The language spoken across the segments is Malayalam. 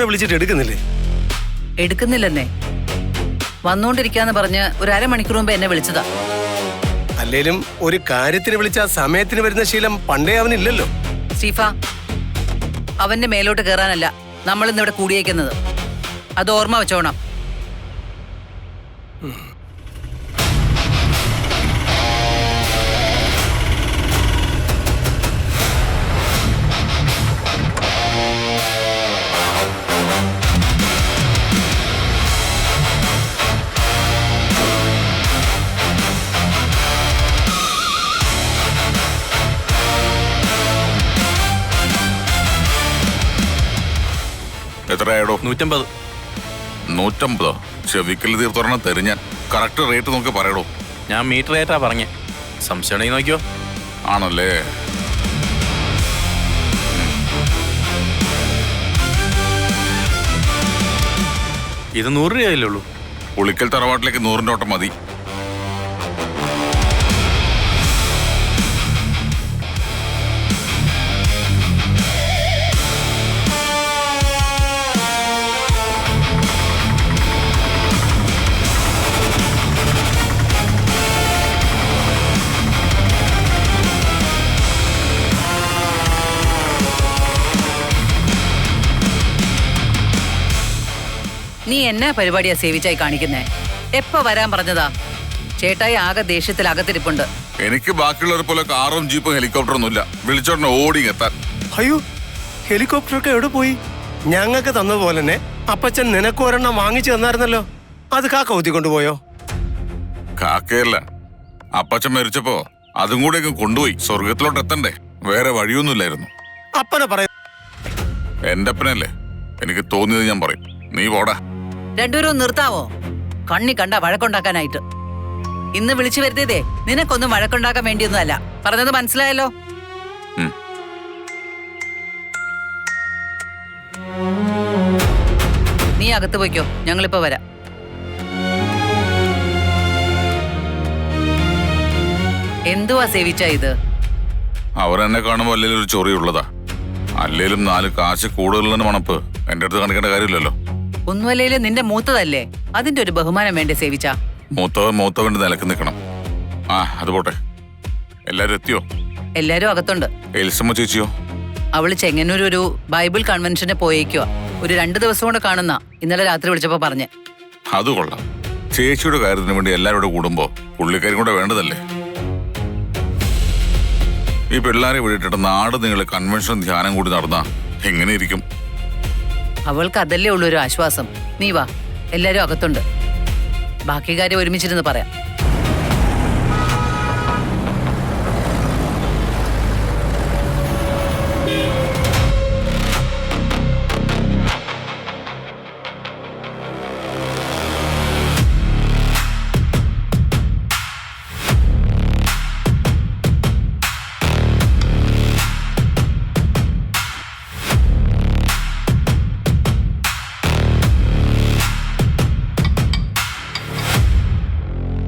അവനെ വിളിച്ചിട്ട് എടുക്കുന്നില്ലേ? എടുക്കുന്നില്ലെന്നേ. വന്നോണ്ടിരിക്കാന്ന് പറഞ്ഞ് ഒരു അരമണിക്കൂർ മുമ്പ് എന്നെ വിളിച്ചതാ. അല്ലേലും ഒരു കാര്യത്തിന് വിളിച്ച സമയത്തിന് വരുന്ന ശീലം പണ്ടേ അവനില്ലല്ലോ. സ്റ്റീഫ, അവന്റെ മേലോട്ട് കയറാനല്ല നമ്മൾ ഇന്നിവിടെ കൂടിയേക്കുന്നത്. അത് ഓർമ്മ വെച്ചോണം. എത്രയാടോ? 150. 150? ചെവിക്കൽ തീർത്തൊരെണ്ണം തരും ഞാൻ. കറക്റ്റ് റേറ്റ് നോക്കി പറയടോ. ഞാൻ മീറ്റർ റേറ്റാ പറഞ്ഞേ. സംശയമാണെങ്കിൽ നോക്കിയോ. ആണല്ലേ? ഇത് 100 രൂപയല്ലേ ഉള്ളൂ. പുളിക്കൽ തറവാട്ടിലേക്ക് 100-ന്റെ ഓട്ടം മതി. നീ എന്നാ പരിപാടിയാ സേവിച്ചായി കാണിക്കുന്നേ? എപ്പ വരാൻ പറഞ്ഞതാ? ചേട്ടായി ആകെ ദേഷ്യത്തിൽ അകത്തിരിപ്പുണ്ട്. എനിക്ക് ബാക്കിയുള്ളവരെ പോലെ കാറും ജീപ്പും ഹെലികോപ്റ്ററൊന്നും ഇല്ല. വിളിച്ചോണ്ട് ഓടി എത്താൻ. അയ്യോ, ഹെലികോപ്റ്ററൊക്കെ എവിടെ പോയി? ഞങ്ങൾക്ക് തന്നതുപോലെ തന്നെ അപ്പച്ചൻ നിനക്ക് ഒരെണ്ണം വാങ്ങിച്ചു തന്നായിരുന്നല്ലോ. അത് കാക്ക ഊത്തിക്കൊണ്ടുപോയോ? കാക്കയല്ല, അപ്പച്ചൻ മരിച്ചപ്പോ അതും കൂടെ കൊണ്ടുപോയി. സ്വർഗത്തിലോട്ട് എത്തണ്ടേ? വേറെ വഴിയൊന്നുമില്ലായിരുന്നു. അപ്പനെ പറയ. എന്റെ അപ്പനല്ലേ, എനിക്ക് തോന്നിയത് ഞാൻ പറയും. നീ പോടാ. രണ്ടുപേരും നിർത്താവോ? കണ്ണി കണ്ട വഴക്കുണ്ടാക്കാനായിട്ട്. ഇന്ന് വിളിച്ചു വരുത്തിയതേ നിനക്കൊന്നും വഴക്കുണ്ടാക്കാൻ വേണ്ടിയൊന്നും അല്ല. പറഞ്ഞത് മനസ്സിലായല്ലോ? നീ അകത്ത് പോയിക്കോ, ഞങ്ങളിപ്പോ വരാം. എന്തുവാ സേവിച്ച ഇത്? അവരെന്നെ കാണുമ്പോ അല്ലേലും ഒരു ചൊറിയുള്ളതാ. അല്ലേലും 4 കാശ് കൂടുതലുള്ള മണപ്പ് എന്റെ അടുത്ത് കാണിക്കേണ്ട കാര്യമില്ലല്ലോ. ഒന്നുമല്ലേലും നിന്റെ മൂത്തതല്ലേ, അതിന്റെ ഒരു ബഹുമാനം വേണ്ടേ സേവിച്ച? മൂത്തവന്റെ നിലക്ക് നിൽക്കണം. ആ, അത് പോട്ടെ. എല്ലാരും എത്തിയോ? എല്ലാരും അകത്തുണ്ട്. എൽസമ്മ ചേച്ചിയോ? അവള് ചെങ്ങന്നൂർ ഒരു ബൈബിൾ കൺവെൻഷന് പോയേക്കുവാ. ഒരു 2 ദിവസം കൊണ്ട് കാണുന്ന. ഇന്നലെ രാത്രി വിളിച്ചപ്പോ പറഞ്ഞേ. അത് കൊള്ളാം. ചേച്ചിയുടെ കാര്യത്തിന് വേണ്ടി എല്ലാവരുടെ കൂടുമ്പോ പുള്ളിക്കാരും കൂടെ വേണ്ടതല്ലേ? ഈ പിള്ളേരെ വിട്ടിട്ട് നാട് നിങ്ങളെ കൺവെൻഷൻ ധ്യാനം കൂടി നടന്നാ എങ്ങനെ ഇരിക്കും? അവൾക്ക് അതല്ലേ ഉള്ളൂ ഒരു ആശ്വാസം. നീ വാ, എല്ലാരും അകത്തുണ്ട്. ബാക്കി കാര്യം ഒരുമിച്ചിരുന്ന് പറയാം.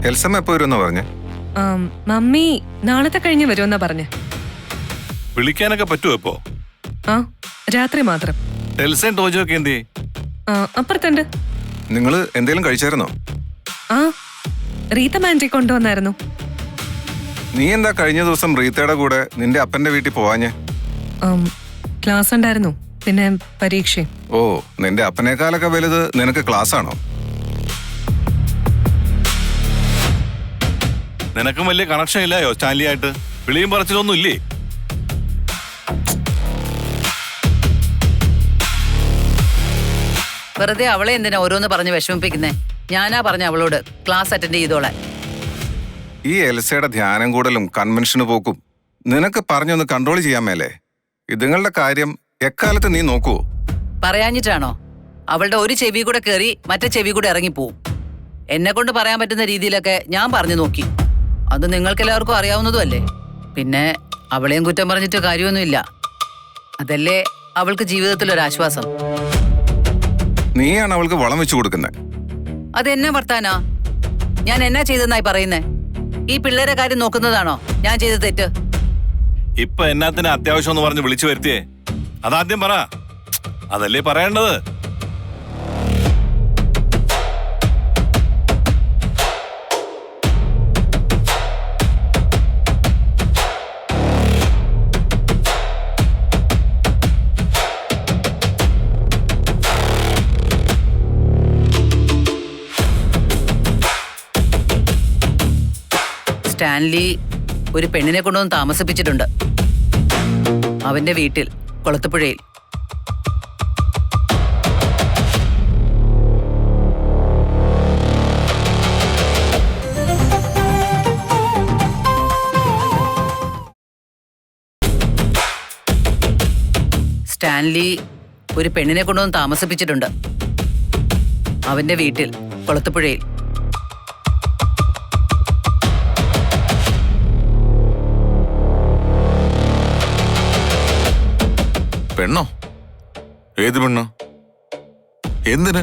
എൽസമ്മ എപ്പോ വരുമെന്നാ പറഞ്ഞേ? മമ്മി നാളത്തെ കഴിഞ്ഞ് വരുമെന്നാ പറഞ്ഞേ. വിളിക്കാനൊക്കെ പറ്റുമോ ഇപ്പോ? ആ, രാത്രി മാത്രം. എൽസയും ടോജോ ഒക്കെ എന്തേ? അപ്പുറത്തുണ്ട്. നിങ്ങള് എന്തേലും കഴിച്ചായിരുന്നോ? ആ, റീത്ത മാൻറ്റി കൊണ്ടുവന്നായിരുന്നു. നീ എന്താ കഴിഞ്ഞ ദിവസം റീത്തയുടെ കൂടെ നിന്റെ അപ്പന്റെ വീട്ടിൽ പോവാഞ്ഞേ? ക്ലാസ് ഉണ്ടായിരുന്നു, പിന്നെ പരീക്ഷയും. ഓ, നിന്റെ അപ്പനേക്കാളൊക്കെ വലുത് നിനക്ക് ക്ലാസ് ആണോ? നിനക്കും വലിയ കണക്ഷൻ ഇല്ലായോ സ്റ്റാൻലി ആയിട്ട്? വിളിയും പറച്ചിലൊന്നും ഇല്ലേ? വെറുതെ അവളെ എന്തിനാ ഓരോന്ന് പറഞ്ഞ് വിഷമിപ്പിക്കുന്നേ? ഞാനാ പറഞ്ഞ അവളോട് ക്ലാസ് അറ്റൻഡ് ചെയ്തോളാൻ. ഈ എൽസയുടെ ധ്യാനം കൂടലും കൺവെൻഷന് പോക്കും നിനക്ക് പറഞ്ഞൊന്ന് കൺട്രോൾ ചെയ്യാൻ മേലേ? ഇതുങ്ങളുടെ കാര്യം എക്കാലത്ത് നീ നോക്കുവോ? പറയാഞ്ഞിട്ടാണോ? അവളുടെ ഒരു ചെവി കൂടെ കയറി മറ്റേ ചെവി കൂടെ ഇറങ്ങിപ്പോവും. എന്നെ കൊണ്ട് പറയാൻ പറ്റുന്ന രീതിയിലൊക്കെ ഞാൻ പറഞ്ഞു നോക്കി. അത് നിങ്ങൾക്കെല്ലാവർക്കും അറിയാവുന്നതും അല്ലേ. പിന്നെ അവളെയും കുറ്റം പറഞ്ഞിട്ട് കാര്യമൊന്നുമില്ല. അതല്ലേ അവൾക്ക് ജീവിതത്തിലൊരാശ്വാസം. നീയാണ് അവൾക്ക് വളം വെച്ചു കൊടുക്കുന്നത്. അതെന്നെ വർത്താനാ? ഞാൻ എന്നാ ചെയ്തെന്നായി പറയുന്നേ? ഈ പിള്ളേരെ കാര്യം നോക്കുന്നതാണോ ഞാൻ ചെയ്ത തെറ്റ്? ഇപ്പൊ എന്നാത്തിന് അത്യാവശ്യം എന്ന് പറഞ്ഞ് വിളിച്ചു വരുത്തിയേ? അതാദ്യം പറ. അതല്ലേ പറയേണ്ടത്. സ്റ്റാൻലി ഒരു പെണ്ണിനെ കൊണ്ടുവന്ന് താമസിപ്പിച്ചിട്ടുണ്ട് അവന്റെ വീട്ടിൽ കൊളത്തുപുഴയിൽ. സ്റ്റാൻലി ഒരു പെണ്ണിനെ കൊണ്ടുവന്ന് താമസിപ്പിച്ചിട്ടുണ്ട് അവന്റെ വീട്ടിൽ കൊളത്തുപുഴയിൽ. പെണ്ണോ? ഏത് പെണ്ണോ? എന്തിന്?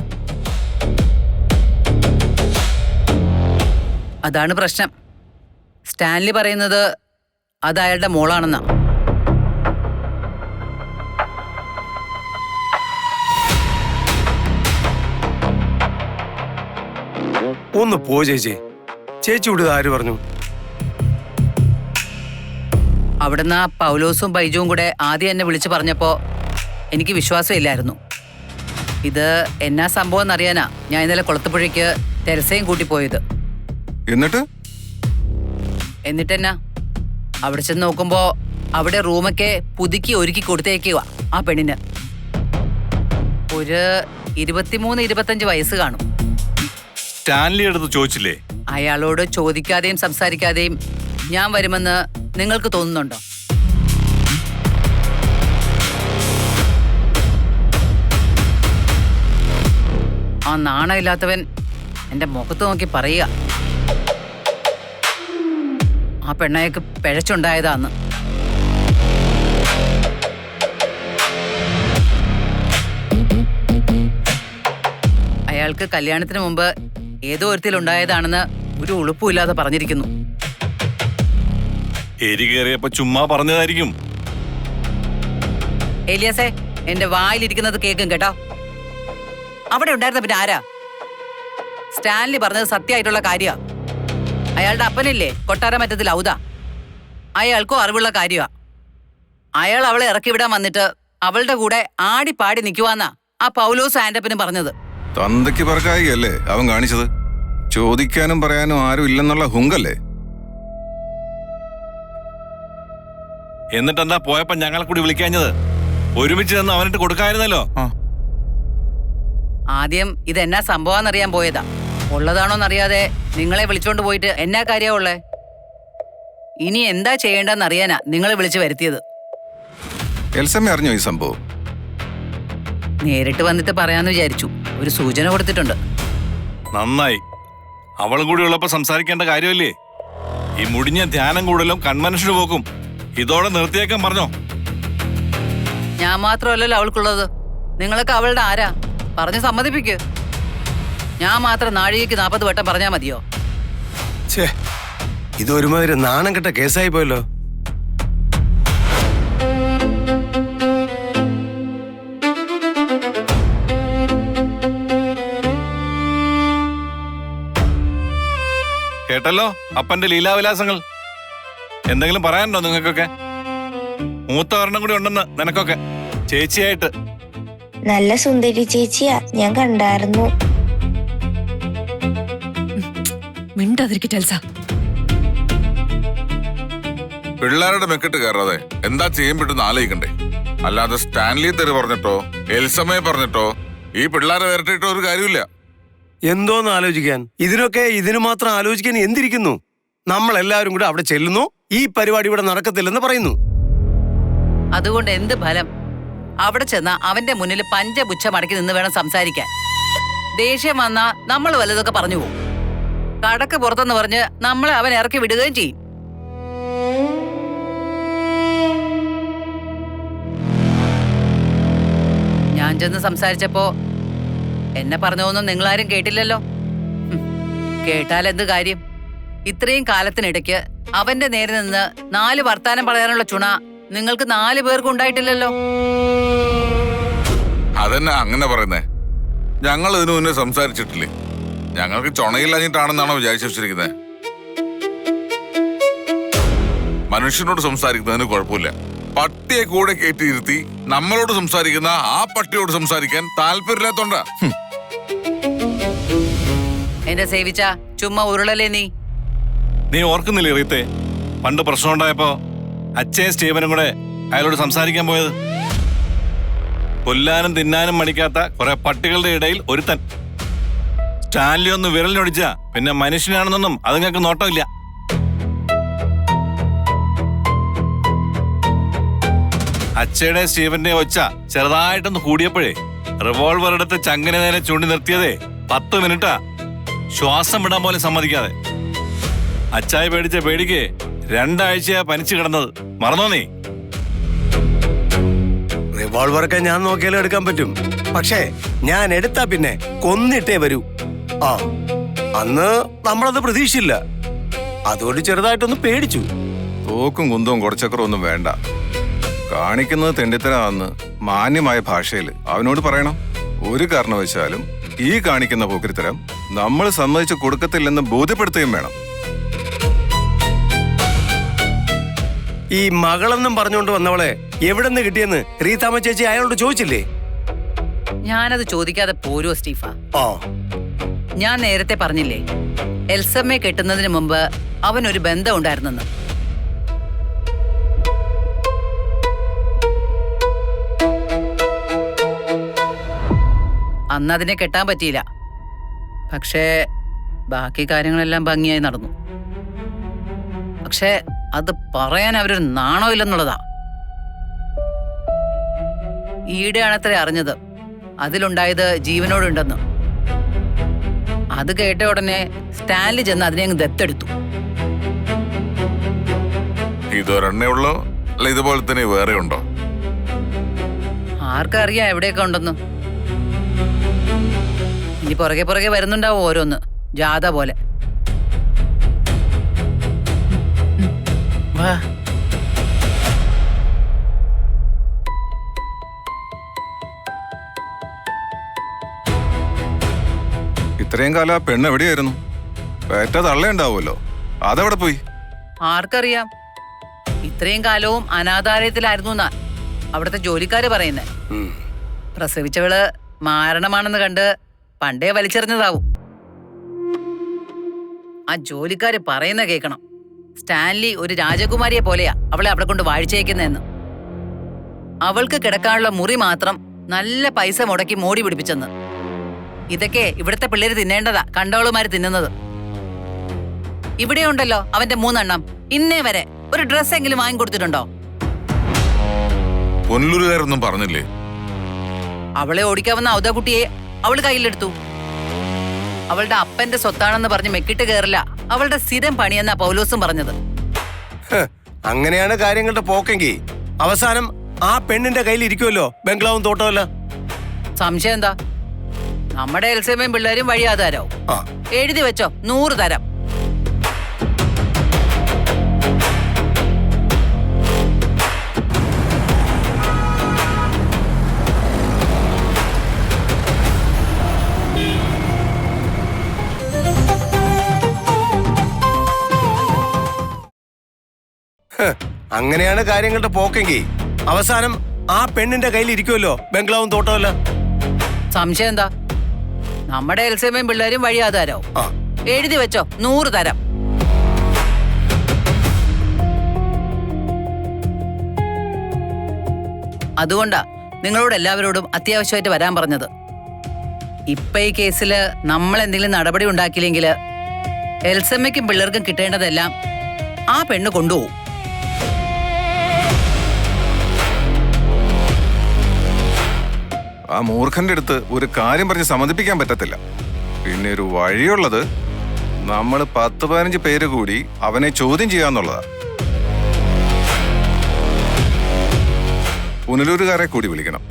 അതാണ് പ്രശ്നം. സ്റ്റാൻലി പറയുന്നത് അത് അയാളുടെ മോളാണെന്നാ. ഒന്ന് പോ ചേച്ചി. ചേച്ചിയോട് ആര് പറഞ്ഞു? അവിടുന്ന് ആ പൗലോസും ബൈജുവും കൂടെ ആദ്യം എന്നെ വിളിച്ചു പറഞ്ഞപ്പോ എനിക്ക് വിശ്വാസമില്ലായിരുന്നു. ഇത് എന്നാ സംഭവം എന്നറിയാനാ ഞാൻ ഇന്നലെ കൊളത്തുപുഴയ്ക്ക് തെരസയും കൂട്ടി പോയത്. എന്നിട്ടെന്നാ അവിടെ ചെന്ന് നോക്കുമ്പോ അവിടെ റൂമൊക്കെ പുതുക്കി ഒരുക്കി കൊടുത്തേക്കുക ആ പെണ്ണിന്. ഒരു 23-25 വയസ്സ് കാണും. സ്റ്റാൻലി അടുത്ത് ചോദിച്ചില്ലേ? അയാളോട് ചോദിക്കാതെയും സംസാരിക്കാതെയും ഞാൻ വരുമെന്ന് നിങ്ങൾക്ക് തോന്നുന്നുണ്ടോ? ആ നാണമില്ലാത്തവൻ എന്റെ മുഖത്ത് നോക്കി പറയുക ആ പെണ്ണയക്ക് പിഴച്ചുണ്ടായതാന്ന്. അയാൾക്ക് കല്യാണത്തിന് മുമ്പ് ഏതോ ഒരുത്തിലുണ്ടായതാണെന്ന് ഒരു ഉളുപ്പുമില്ലാതെ പറഞ്ഞിരിക്കുന്നു. എരി കയറിയപ്പോ ചുമ്മാ പറഞ്ഞതായിരിക്കും. ഏലിയാസേ, എന്റെ വായിലിരിക്കുന്നത് കേൾക്കും കേട്ടോ. അവിടെ ഉണ്ടായിരുന്ന പിന്നെ ആരാ? സ്റ്റാൻലി പറഞ്ഞത് സത്യമായിട്ടുള്ള കാര്യമാ. അയാളുടെ അപ്പനില്ലേ കൊട്ടാരമറ്റത്തിൽ ഔദ, അയാൾക്കും അറിവുള്ള കാര്യമാ. അയാൾ അവളെ ഇറക്കി വിടാൻ വന്നിട്ട് അവളുടെ കൂടെ ആടിപ്പാടി നിൽക്കുവാന്നാ ആ പൗലോസ് ആൻഡപ്പനും പറഞ്ഞത്. തന്തയ്ക്ക് പറക്കായികയല്ലേ അവൻ കാണിച്ചത്? ചോദിക്കാനും പറയാനും ആരും ഇല്ലെന്നുള്ള ഹുങ്കല്ലേ? എന്നിട്ടെന്താ പോയപ്പോ ഞങ്ങളെ കൂടി വിളിക്കാഞ്ഞത്? ഒരുമിച്ച് നിന്ന് അവനിട്ട് കൊടുക്കായിരുന്നല്ലോ. ആദ്യം ഇതെന്നാ സംഭവമെന്നറിയാൻ പോയതാ. ഉള്ളതാണോന്നറിയാതെ നിങ്ങളെ വിളിച്ചോണ്ട് പോയിട്ട് എന്നാ കാര്യമാ ഉള്ളേ? ഇനി എന്താ ചെയ്യേണ്ടെന്നറിയാനാ നിങ്ങളെ വിളിച്ചു വരുത്തിയത്. എൽസമ്മ അറിഞ്ഞോ ഈ സംഭവം? നേരിട്ട് വന്നിട്ട് പറയാന്ന് വിചാരിച്ചു. ഒരു സൂചന കൊടുത്തിട്ടുണ്ട്. നന്നായി. അവളും കൂടി ഉള്ളപ്പോ സംസാരിക്കേണ്ട കാര്യമല്ലേ? ഈ മുടിഞ്ഞ ധ്യാനം കൂടലും കൺവെൻഷന് പോക്കും ഇതോടെ നിർത്തിയേക്കാൻ പറഞ്ഞോ? ഞാൻ മാത്രമല്ലല്ലോ അവൾക്കുള്ളത്. നിങ്ങളൊക്കെ അവളുടെ ആരാ? പറഞ്ഞ് സമ്മതിപ്പിക്ക്. ഞാൻ മാത്രം നാഴികയ്ക്ക് 40 വട്ടം പറഞ്ഞാ മതിയോ? ഛേ, ഇതൊരുമാതിരി നാണം കെട്ട കേസായി പോയല്ലോ. കേട്ടല്ലോ അപ്പന്റെ ലീലാവിലാസങ്ങൾ. എന്തെങ്കിലും പറയാനുണ്ടോ നിങ്ങൾക്കൊക്കെ? മൂത്ത ഒരെണ്ണം കൂടി ഉണ്ടെന്ന് നിനക്കൊക്കെ ചേച്ചിയായിട്ട്. നല്ല സുന്ദരി ചേച്ചിയാ, ഞാൻ കണ്ടായിരുന്നു. മിണ്ടാതിരിക്കട്ടെ എൽസ. പിള്ളേരുടെ മെക്കിട്ട് കയറാതെ എന്താ ചെയ്യാൻ പറ്റുന്ന ആലോചിക്കണ്ടേ? അല്ലാതെ സ്റ്റാൻലി തെറി പറഞ്ഞിട്ടോ എൽസമ്മയെ പറഞ്ഞിട്ടോ ഈ പിള്ളേരെ വരട്ടിട്ടോ ഒരു കാര്യമില്ല. എന്തോന്ന് ആലോചിക്കാൻ? ഇതിനു മാത്രം ആലോചിക്കാൻ എന്തിരിക്കുന്നു? നമ്മൾ എല്ലാവരും കൂടെ അവിടെ ചെല്ലുന്നു, ഈ പരിപാടി ഇവിടെ നടക്കത്തില്ലെന്ന് പറയുന്നു. അതുകൊണ്ട് എന്ത് ഫലം? അവിടെ ചെന്നാ അവന്റെ മുന്നിൽ പഞ്ചപുച്ഛ മടക്കി നിന്ന് വേണം സംസാരിക്കാൻ. ദേഷ്യം വന്നാ നമ്മൾ വല്ലതൊക്കെ പറഞ്ഞു പോകും. കടക്ക് പുറത്തെന്ന് പറഞ്ഞ് നമ്മളെ അവൻ ഇറക്കി വിടുകയും ചെയ്യും. ഞാൻ ചെന്ന് സംസാരിച്ചപ്പോ എന്നെ പറഞ്ഞതൊന്നും നിങ്ങളാരും കേട്ടില്ലല്ലോ. കേട്ടാൽ എന്ത് കാര്യം? ഇത്രയും കാലത്തിനിടയ്ക്ക് അവന്റെ നേരെ നിന്ന് 4 വർത്താനം പറയാനുള്ള ചുണ നിങ്ങൾക്ക് 4 പേർക്കും ഉണ്ടായിട്ടില്ലല്ലോ. അതെന്നെ അങ്ങനെ പറയുന്നേ? ഞങ്ങൾ ഇതിനു മുന്നേ സംസാരിച്ചിട്ടില്ലേ? ഞങ്ങൾക്ക് ചുണയില്ലഞ്ഞിട്ടാണെന്നാണോ വിചാരിച്ചു വെച്ചിരിക്കുന്നത്? മനുഷ്യനോട് സംസാരിക്കുന്നതിന് കുഴപ്പമില്ല. പട്ടിയെ കൂടെ കയറ്റിയിരുത്തി നമ്മളോട് സംസാരിക്കുന്ന ആ പട്ടിയോട് സംസാരിക്കാൻ താല്പര്യമില്ലാത്തോണ്ടാ. എന്റെ സേവിച്ച ചുമ്മാ ഉരുളല്ലേ നീ? നീ ഓർക്കുന്നില്ലേ റീത്തെ, പണ്ട് പ്രശ്നം ഉണ്ടായപ്പോ അച്ഛയും സ്റ്റീവനും കൂടെ അയാളോട് സംസാരിക്കാൻ പോയത്? കൊല്ലാനും തിന്നാനും മടിക്കാത്ത കുറെ പട്ടികളുടെ ഇടയിൽ ഒരുത്തൻ. സ്റ്റാൻലി ഒന്ന് വിരലിനൊടിച്ച പിന്നെ മനുഷ്യനാണെന്നൊന്നും അതുങ്ങൾക്ക് നോട്ടമില്ല. അച്ഛയുടെ സ്റ്റീവന്റെ ഒച്ച ചെറുതായിട്ടൊന്ന് കൂടിയപ്പോഴേ റിവോൾവർ എടുത്ത് ചങ്ങനെ നേരെ ചൂണ്ടി നിർത്തിയതേ 10 മിനിറ്റാ, ശ്വാസം വിടാൻ പോലും സമ്മതിക്കാതെ. അച്ചായ പേടിച്ച പേടിക്ക് 2 ആഴ്ചയാ പനിച്ചു കിടന്നത്, മറന്നോ നീ? റിവോൾവറൊക്കെ ഞാൻ നോക്കിയാലും എടുക്കാൻ പറ്റും. പക്ഷേ ഞാൻ എടുത്താ പിന്നെ കൊന്നിട്ടേ വരൂ. ആ, അന്ന് നമ്മളത് പ്രതീക്ഷിച്ചില്ല. അതുകൊണ്ട് ചെറുതായിട്ടൊന്ന് പേടിച്ചു. തോക്കും കുന്തവും കുറച്ചക്കറും ഒന്നും വേണ്ട. കാണിക്കുന്നത് തെണ്ടിത്തരാന്ന് മാന്യമായ ഭാഷയിൽ അവനോട് പറയണം. ഒരു കാരണവശാലും ഈ കാണിക്കുന്ന പോക്കിരിത്തരം നമ്മൾ സമ്മതിച്ചു കൊടുക്കത്തില്ലെന്ന് ബോധ്യപ്പെടുത്തുകയും വേണം. ഈ മകളെന്നും പറഞ്ഞുകൊണ്ട് വന്നവളെ എവിടെ നിന്ന് കിട്ടിയെന്ന് റീതാമ്മ ചേച്ചി അയാളോട് ചോദിച്ചില്ലേ? ഞാനത് ചോദിക്കാതെ പോരോ സ്റ്റീഫ? ആ, ഞാൻ നേരത്തെ പറഞ്ഞില്ലേ, എൽസമ്മയെ കെട്ടുന്നതിന് മുമ്പ് അവനൊരു ബന്ധം ഉണ്ടായിരുന്നെന്ന്. അന്ന് അതിനെ കെട്ടാൻ പറ്റിയില്ല. പക്ഷേ ബാക്കി കാര്യങ്ങളെല്ലാം ഭംഗിയായി നടന്നു. പക്ഷേ അത് പറയാൻ അവരൊരു നാണമില്ലെന്നുള്ളതാ. ഈടെയാണത്രേ അറിഞ്ഞത് അതിലുണ്ടായത് ജീവനോടുണ്ടെന്ന്. അത് കേട്ട ഉടനെ സ്റ്റാൻലി ചെന്ന് അതിനെ അങ്ങ് ദത്തെടുത്തു. ഇതൊരെണ്ണേ ഉള്ളോ അല്ല ഇതുപോലെ തന്നെ വേറെ ഉണ്ടോ? ആർക്കറിയാം എവിടെയൊക്കെ ഉണ്ടെന്ന്. ഇനി പുറകെ പുറകെ വരുന്നുണ്ടാവും ഓരോന്ന്, ജാഥ പോലെ. വാ. ഇത്രയും കാലം ആ പെണ്ണ് എവിടെയായിരുന്നു? പേറ്റ തള്ളയുണ്ടാവുമല്ലോ, അതെവിടെ പോയി? ആർക്കറിയാം. ഇത്രയും കാലവും അനാഥാലയത്തിലായിരുന്നു എന്നാ അവിടുത്തെ ജോലിക്കാര് പറയുന്നേ. പ്രസവിച്ചവള് മാരണമാണെന്ന് കണ്ട് പണ്ടേ വലിച്ചെറിഞ്ഞതാവും. ആ ജോലിക്കാര് പറയുന്ന കേൾക്കണം. സ്റ്റാൻലി ഒരു രാജകുമാരിയെ പോലെയാ അവളെ അവിടെ കൊണ്ട് വാഴിച്ചേക്കുന്നതെന്ന്. അവൾക്ക് കിടക്കാനുള്ള മുറി മാത്രം നല്ല പൈസ മുടക്കി മോടി പിടിപ്പിച്ചെന്ന്. ഇതൊക്കെ ഇവിടുത്തെ പിള്ളേര് തിന്നേണ്ടതാ, കണ്ടവളുമാര് തിന്നുന്നത്. ഇവിടെ ഉണ്ടല്ലോ അവന്റെ 3 എണ്ണം. ഇന്നേ വരെ ഒരു ഡ്രസ് എങ്കിലും വാങ്ങിക്കൊടുത്തിട്ടുണ്ടോ? പൊന്നൂരുകാരൊന്നും പറഞ്ഞില്ലേ? അവളെ ഓടിക്കാവുന്ന ഔദാകുട്ടിയെ അവള് കയ്യിലെടുത്തു. അവളുടെ അപ്പന്റെ സ്വത്താണെന്ന് പറഞ്ഞ് മെക്കിട്ട് കയറില്ല അവളുടെ സ്ഥിരം പണിയെന്നാ പൗലോസും പറഞ്ഞത്. അങ്ങനെയാണ് കാര്യങ്ങളുടെ പോക്കെങ്കിൽ അവസാനം ആ പെണ്ണിന്റെ കയ്യിൽ ഇരിക്കുമല്ലോ ബംഗ്ലാവും തോട്ടമല്ല. സംശയം എന്താ? നമ്മുടെ എൽസമ്മയും പിള്ളേരും വഴിയാതാരാവും. ആ, എഴുതി വെച്ചോ, 100 തരാം. അങ്ങനെയാണ് കാര്യങ്ങളുടെ പോക്കെങ്കിൽ അവസാനം ആ പെണ്ണിന്റെ കയ്യിൽ ഇരിക്കുമല്ലോ ബംഗ്ലാവും തോട്ടമല്ല. സംശയം എന്താ? നമ്മുടെ എൽസമ്മയും പിള്ളേരും വഴിയാതാരാവും. ആ, എഴുതി വെച്ചോ, 100 തരാം. അതുകൊണ്ടാ നിങ്ങളോട് എല്ലാവരോടും അത്യാവശ്യമായിട്ട് വരാൻ പറഞ്ഞത്. ഇപ്പൊ ഈ കേസില് നമ്മൾ എന്തെങ്കിലും നടപടി ഉണ്ടാക്കിയില്ലെങ്കിൽ എൽസമ്മയ്ക്കും പിള്ളേർക്കും കിട്ടേണ്ടതെല്ലാം ആ പെണ്ണ് കൊണ്ടുപോകും. ആ മൂർഖന്റെ അടുത്ത് ഒരു കാര്യം പറഞ്ഞ് സമ്മതിപ്പിക്കാൻ പറ്റത്തില്ല. പിന്നെ ഒരു വഴിയുള്ളത് നമ്മൾ 10-15 പേര് കൂടി അവനെ ചോദ്യം ചെയ്യാന്നുള്ളതാ. പുനലൂരുകാരെ കൂടി വിളിക്കണം.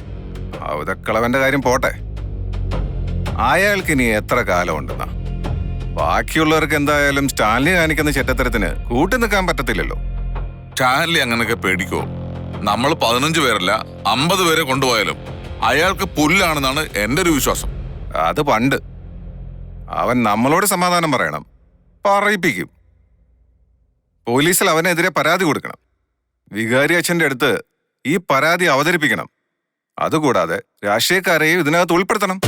അവതക്കളവന്റെ കാര്യം പോട്ടെ, അയാൾക്ക് ഇനി എത്ര കാലം ഉണ്ടെന്നാ? ബാക്കിയുള്ളവർക്ക് എന്തായാലും സ്റ്റാൻലി കാണിക്കുന്ന ചെറ്റത്തരത്തിന് കൂട്ടി നിൽക്കാൻ പറ്റത്തില്ലല്ലോ. സ്റ്റാൻലി അങ്ങനൊക്കെ പേടിക്കോ? നമ്മൾ 15 പേരല്ല 50 പേരെ കൊണ്ടുപോയാലും അയാൾക്ക് പുല്ലാണെന്നാണ് എന്റെ ഒരു വിശ്വാസം. അത് പണ്ട്. അവൻ നമ്മളോട് സമാധാനം പറയണം, പറയിപ്പിക്കും. പോലീസിൽ അവനെതിരെ പരാതി കൊടുക്കണം. വികാരി അച്ഛൻ്റെ അടുത്ത് ഈ പരാതി അവതരിപ്പിക്കണം. അതുകൂടാതെ രാഷ്ട്രീയക്കാരെയും ഇതിനകത്ത് ഉൾപ്പെടുത്തണം.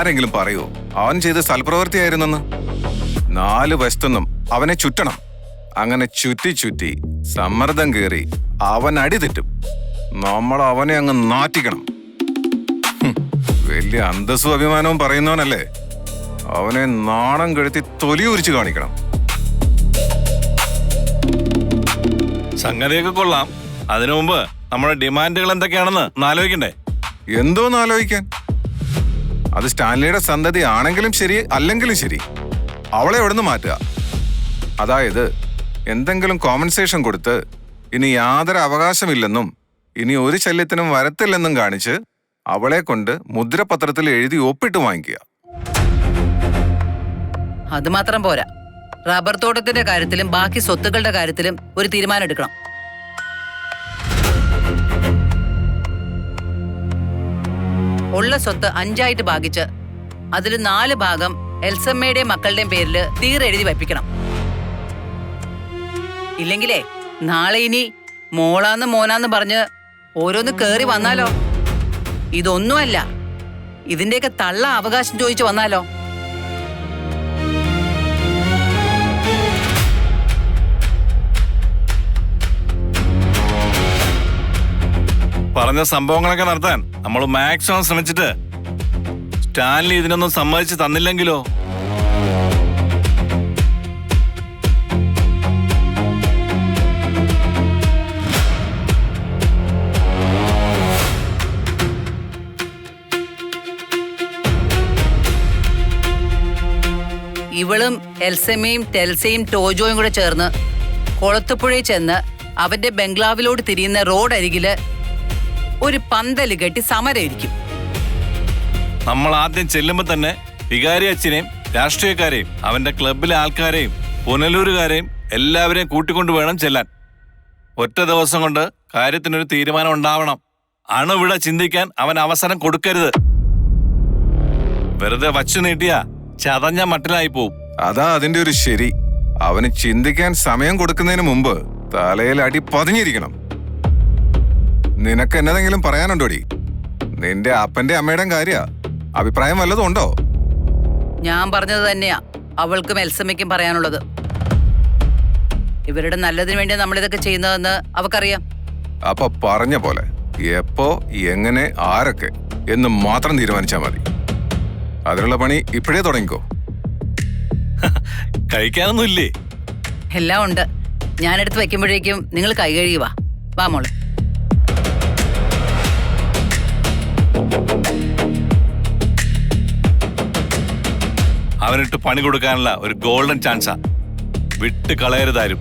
ആരെങ്കിലും പറയുമോ അവൻ ചെയ്ത് സൽപ്രവൃത്തിയായിരുന്നെന്ന്? 4 വശത്തുനിന്നും അവനെ ചുറ്റണം. അങ്ങനെ ചുറ്റി സമ്മർദ്ദം കയറി അവൻ അടിതെറ്റും. നമ്മൾ അവനെ അങ്ങ് നാറ്റിക്കണം. വലിയ അന്തസ്സും അഭിമാനവും പറയുന്നവനല്ലേ, അവനെ നാണം കെടുത്തി തൊലി ഉരിച്ചു കാണിക്കണം. സംഗതിയൊക്കെ കൊള്ളാം. അതിനു മുമ്പ് നമ്മുടെ ഡിമാൻഡുകൾ എന്തൊക്കെയാണെന്ന് ഒന്ന് ആലോചിക്കണ്ടേ? എന്തോന്ന് ആലോചിക്കാൻ? അത് സ്റ്റാൻലിയുടെ സന്തതി ആണെങ്കിലും ശരി അല്ലെങ്കിലും ശരി, അവളെ എവിടുന്ന് മാറ്റുക. അതായത് എന്തെങ്കിലും കോമ്പൻസേഷൻ കൊടുത്ത് ഇനി യാതൊരു അവകാശമില്ലെന്നും ഇനി ഒരു ശല്യത്തിനും വരത്തില്ലെന്നും കാണിച്ച് അവളെ കൊണ്ട് മുദ്രപത്രത്തിൽ എഴുതി ഒപ്പിട്ട് വാങ്ങിക്കുക. അത് മാത്രം പോരാ, റബ്ബർ തോട്ടത്തിന്റെ കാര്യത്തിലും ബാക്കി സ്വത്തുക്കളുടെ കാര്യത്തിലും ഒരു തീരുമാനം എടുക്കണം. ഉള്ള സ്വത്ത് 5 ഭാഗിച്ച് അതിൽ 4 ഭാഗം എൽസമ്മയുടെയും മക്കളുടെയും പേരിൽ തീരെഴുതി വയ്പ്പിക്കണം. ഇല്ലെങ്കിലേ നാളെ ഇനി മോളാന്ന് മോനാന്ന് പറഞ്ഞ് ഓരോന്ന് കേറി വന്നാലോ? ഇതൊന്നുമല്ല, ഇതിന്റെയൊക്കെ തള്ള അവകാശം ചോദിച്ചു വന്നാലോ? പറഞ്ഞ സംഭവങ്ങളൊക്കെ നടത്താൻ നമ്മൾ മാക്സിമം ശ്രമിച്ചിട്ട് സ്റ്റാൻലി ഇതിനൊന്നും സമ്മതിച്ച് തന്നില്ലെങ്കിലോ? ഇവളും എൽസമ്മയും ടെൽസയും ടോജോയും കൂടെ ചേർന്ന് കൊളത്തുപുഴയിൽ ചെന്ന് അവന്റെ ബംഗ്ലാവിലോട് തിരിയുന്ന റോഡ് അരികില് ഒരു പന്തല് കെട്ടി സമരമായിരിക്കും. നമ്മൾ ആദ്യം ചെല്ലുമ്പോ തന്നെ വികാരി അച്ഛനെയും രാഷ്ട്രീയക്കാരെയും അവന്റെ ക്ലബിലെ ആൾക്കാരെയും പുനലൂരുകാരെയും എല്ലാവരെയും കൂട്ടിക്കൊണ്ട് വേണം ചെല്ലാൻ. ഒറ്റ ദിവസം കൊണ്ട് കാര്യത്തിനൊരു തീരുമാനം ഉണ്ടാവണം. അണുവിട ചിന്തിക്കാൻ അവൻ അവസരം കൊടുക്കരുത്. വെറുതെ വച്ചു നീട്ടിയാ ചതഞ്ഞ മട്ടിലായി പോവും. അതാ അതിന്റെ ഒരു ശരി. അവന് ചിന്തിക്കാൻ സമയം കൊടുക്കുന്നതിന് മുമ്പ് തലയിൽ അടി പതിഞ്ഞിരിക്കണം. നിനക്ക് എന്നതെങ്കിലും പറയാനുണ്ടോടി? നിന്റെ അപ്പന്റെ അമ്മയുടെയും കാര്യ അഭിപ്രായം വല്ലതും ഉണ്ടോ? ഞാൻ പറഞ്ഞത് തന്നെയാ അവൾക്കും എൽസമ്മയ്ക്കും പറയാനുള്ളത്. ഇവരുടെ നല്ലതിന് വേണ്ടി നമ്മളിതൊക്കെ ചെയ്യുന്നതെന്ന് അവക്കറിയാം. അപ്പൊ പറഞ്ഞ പോലെ എപ്പോ എങ്ങനെ ആരൊക്കെ എന്ന് മാത്രം തീരുമാനിച്ചാ മതി. അതിനുള്ള പണി ഇപ്പോഴേ തുടങ്ങിക്കോ. കഴിക്കാനൊന്നും ഇല്ലേ? എല്ലാം ഉണ്ട്. ഞാനെടുത്ത് വെക്കുമ്പോഴേക്കും നിങ്ങൾ കൈ കഴുകി വാ മോളെ. അവനിട്ട് പണി കൊടുക്കാനുള്ള ഒരു ഗോൾഡൻ ചാൻസാ. വിട്ട് കളയരുതാരും.